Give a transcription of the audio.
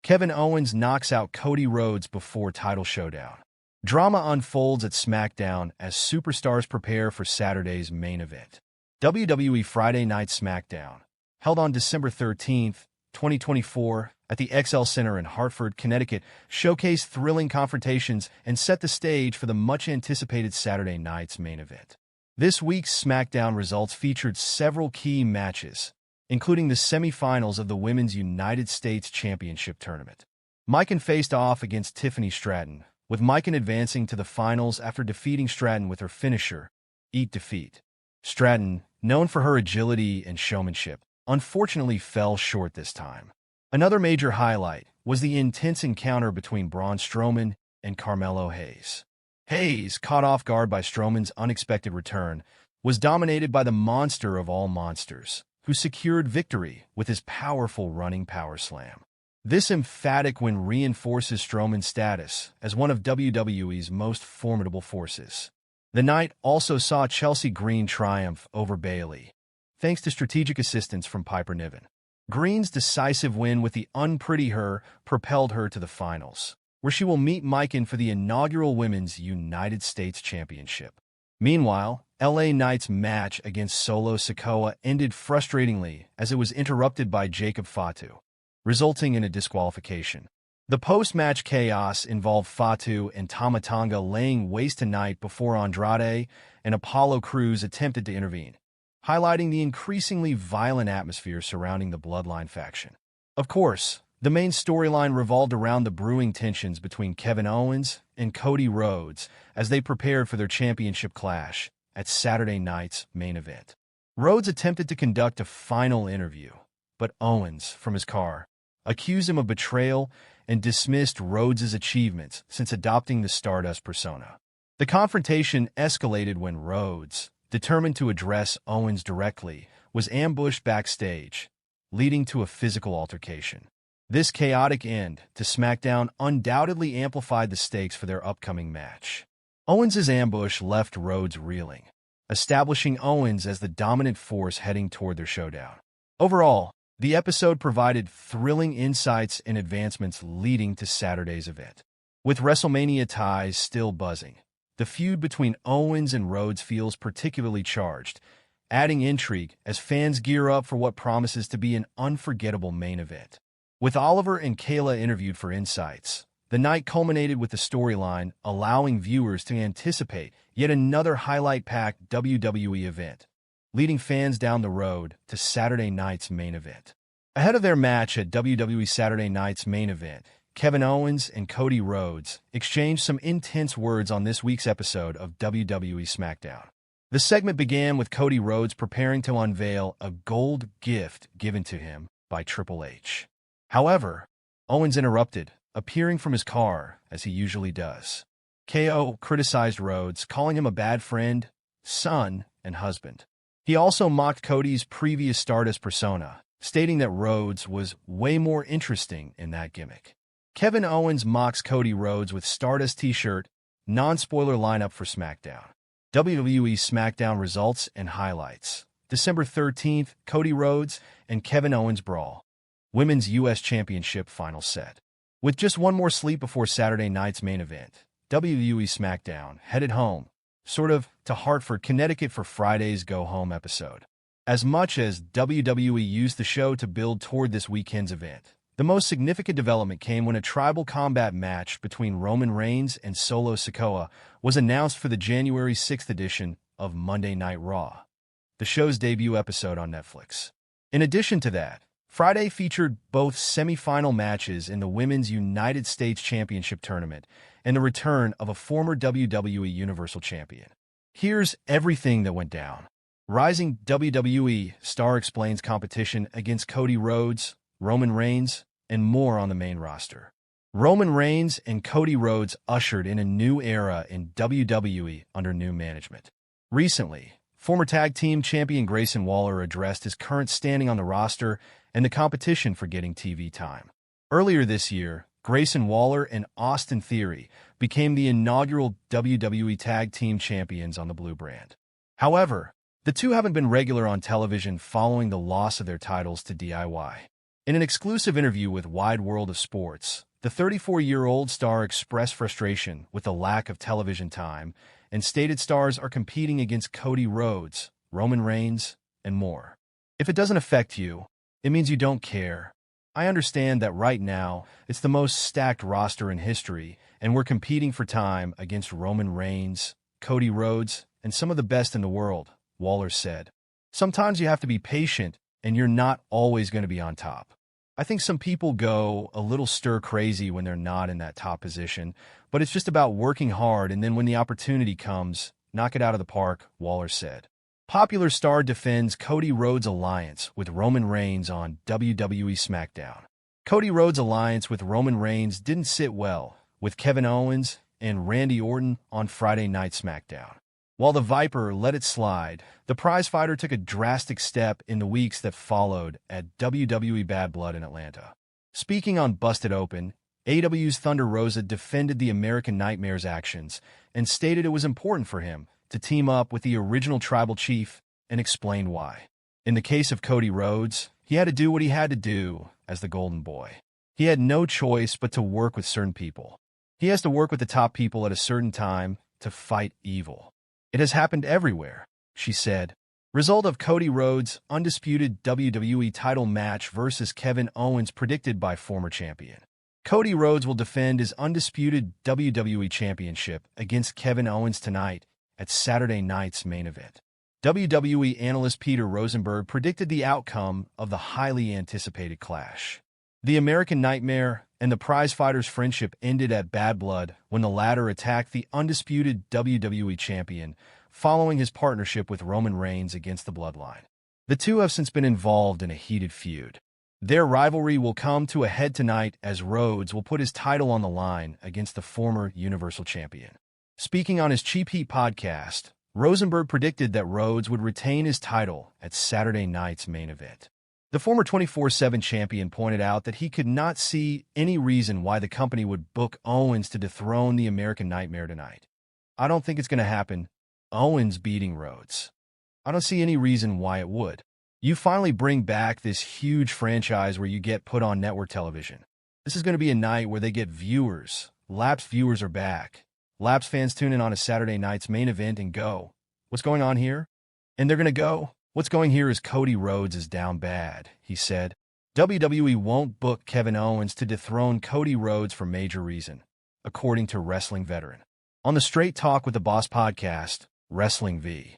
Kevin Owens knocks out Cody Rhodes before title showdown. Drama unfolds at SmackDown as superstars prepare for Saturday's main event. WWE Friday Night SmackDown, held on December 13th, 2024, at the XL Center in Hartford, Connecticut, showcased thrilling confrontations and set the stage for the much-anticipated Saturday night's main event. This week's SmackDown results featured several key matches, including the semifinals of the Women's United States Championship Tournament. Michin faced off against Tiffany Stratton, with Michin advancing to the finals after defeating Stratton with her finisher, Eat Defeat. Stratton, known for her agility and showmanship, unfortunately fell short this time. Another major highlight was the intense encounter between Braun Strowman and Carmelo Hayes. Hayes, caught off guard by Strowman's unexpected return, was dominated by the monster of all monsters, who secured victory with his powerful Running Powerslam. This emphatic win reinforces Strowman's status as one of WWE's most formidable forces. The night also saw Chelsea Green triumph over Bayley, thanks to strategic assistance from Piper Niven. Green's decisive win with the Unpretty Her propelled her to the finals, where she will meet Michin for the inaugural Women's United States Championship. Meanwhile, LA Knight's match against Solo Sikoa ended frustratingly as it was interrupted by Jacob Fatu, resulting in a disqualification. The post-match chaos involved Fatu and Tama Tonga laying waste to Knight before Andrade and Apollo Crews attempted to intervene, highlighting the increasingly violent atmosphere surrounding the Bloodline faction. Of course, the main storyline revolved around the brewing tensions between Kevin Owens and Cody Rhodes as they prepared for their championship clash at Saturday night's main event. Rhodes attempted to conduct a final interview, but Owens, from his car, accused him of betrayal and dismissed Rhodes' achievements since adopting the Stardust persona. The confrontation escalated when Rhodes, determined to address Owens directly, was ambushed backstage, leading to a physical altercation. This chaotic end to SmackDown undoubtedly amplified the stakes for their upcoming match. Owens' ambush left Rhodes reeling, establishing Owens as the dominant force heading toward their showdown. Overall, the episode provided thrilling insights and advancements leading to Saturday's event. With WrestleMania ties still buzzing, the feud between Owens and Rhodes feels particularly charged, adding intrigue as fans gear up for what promises to be an unforgettable main event. With Oliver and Kayla interviewed for insights, the night culminated with the storyline, allowing viewers to anticipate yet another highlight-packed WWE event, leading fans down the road to Saturday night's main event. Ahead of their match at WWE Saturday night's main event, Kevin Owens and Cody Rhodes exchanged some intense words on this week's episode of WWE SmackDown. The segment began with Cody Rhodes preparing to unveil a gold gift given to him by Triple H. However, Owens interrupted, appearing from his car, as he usually does. KO criticized Rhodes, calling him a bad friend, son, and husband. He also mocked Cody's previous Stardust persona, stating that Rhodes was way more interesting in that gimmick. Kevin Owens mocks Cody Rhodes with Stardust t-shirt, non-spoiler lineup for SmackDown. WWE SmackDown results and highlights. December 13th, Cody Rhodes and Kevin Owens brawl. Women's U.S. Championship final set. With just one more sleep before Saturday night's main event, WWE SmackDown headed home, to Hartford, Connecticut for Friday's go-home episode. As much as WWE used the show to build toward this weekend's event, the most significant development came when a tribal combat match between Roman Reigns and Solo Sikoa was announced for the January 6th edition of Monday Night Raw, the show's debut episode on Netflix. In addition to that, Friday featured both semifinal matches in the Women's United States Championship Tournament and the return of a former WWE Universal Champion. Here's everything that went down. Rising WWE star explains competition against Cody Rhodes, Roman Reigns, and more on the main roster. Roman Reigns and Cody Rhodes ushered in a new era in WWE under new management. Recently, former tag team champion Grayson Waller addressed his current standing on the roster and the competition for getting TV time. Earlier this year, Grayson Waller and Austin Theory became the inaugural WWE Tag Team Champions on the Blue brand. However, the two haven't been regular on television following the loss of their titles to DIY. In an exclusive interview with Wide World of Sports, the 34-year-old star expressed frustration with the lack of television time and stated stars are competing against Cody Rhodes, Roman Reigns, and more. If it doesn't affect you, it means you don't care. I understand that right now, it's the most stacked roster in history, and we're competing for time against Roman Reigns, Cody Rhodes, and some of the best in the world, Waller said. Sometimes you have to be patient, and you're not always going to be on top. I think some people go a little stir-crazy when they're not in that top position, but it's just about working hard, and then when the opportunity comes, knock it out of the park, Waller said. Popular star defends Cody Rhodes' alliance with Roman Reigns on WWE SmackDown. Cody Rhodes' alliance with Roman Reigns didn't sit well with Kevin Owens and Randy Orton on Friday Night SmackDown. While the Viper let it slide, the prizefighter took a drastic step in the weeks that followed at WWE Bad Blood in Atlanta. Speaking on Busted Open, AEW's Thunder Rosa defended the American Nightmare's actions and stated it was important for him to team up with the original tribal chief and explained why. In the case of Cody Rhodes, he had to do what he had to do as the Golden Boy. He had no choice but to work with certain people. He has to work with the top people at a certain time to fight evil. It has happened everywhere, she said. Result of Cody Rhodes' undisputed WWE title match versus Kevin Owens predicted by former champion. Cody Rhodes will defend his undisputed WWE Championship against Kevin Owens tonight at Saturday night's main event. WWE analyst Peter Rosenberg predicted the outcome of the highly anticipated clash. The American Nightmare and the prizefighter's friendship ended at Bad Blood when the latter attacked the undisputed WWE champion following his partnership with Roman Reigns against the Bloodline. The two have since been involved in a heated feud. Their rivalry will come to a head tonight as Rhodes will put his title on the line against the former Universal Champion. Speaking on his Cheap Heat podcast, Rosenberg predicted that Rhodes would retain his title at Saturday night's main event. The former 24/7 champion pointed out that he could not see any reason why the company would book Owens to dethrone the American Nightmare tonight. I don't think it's going to happen. Owens beating Rhodes. I don't see any reason why it would. You finally bring back this huge franchise where you get put on network television. This is going to be a night where they get viewers. Lapsed viewers are back. Lapsed fans tune in on a Saturday night's main event and go, what's going on here? And they're going to go, what's going here is Cody Rhodes is down bad, he said. WWE won't book Kevin Owens to dethrone Cody Rhodes for major reason, according to wrestling veteran. On the Straight Talk with the Boss podcast, Wrestling V.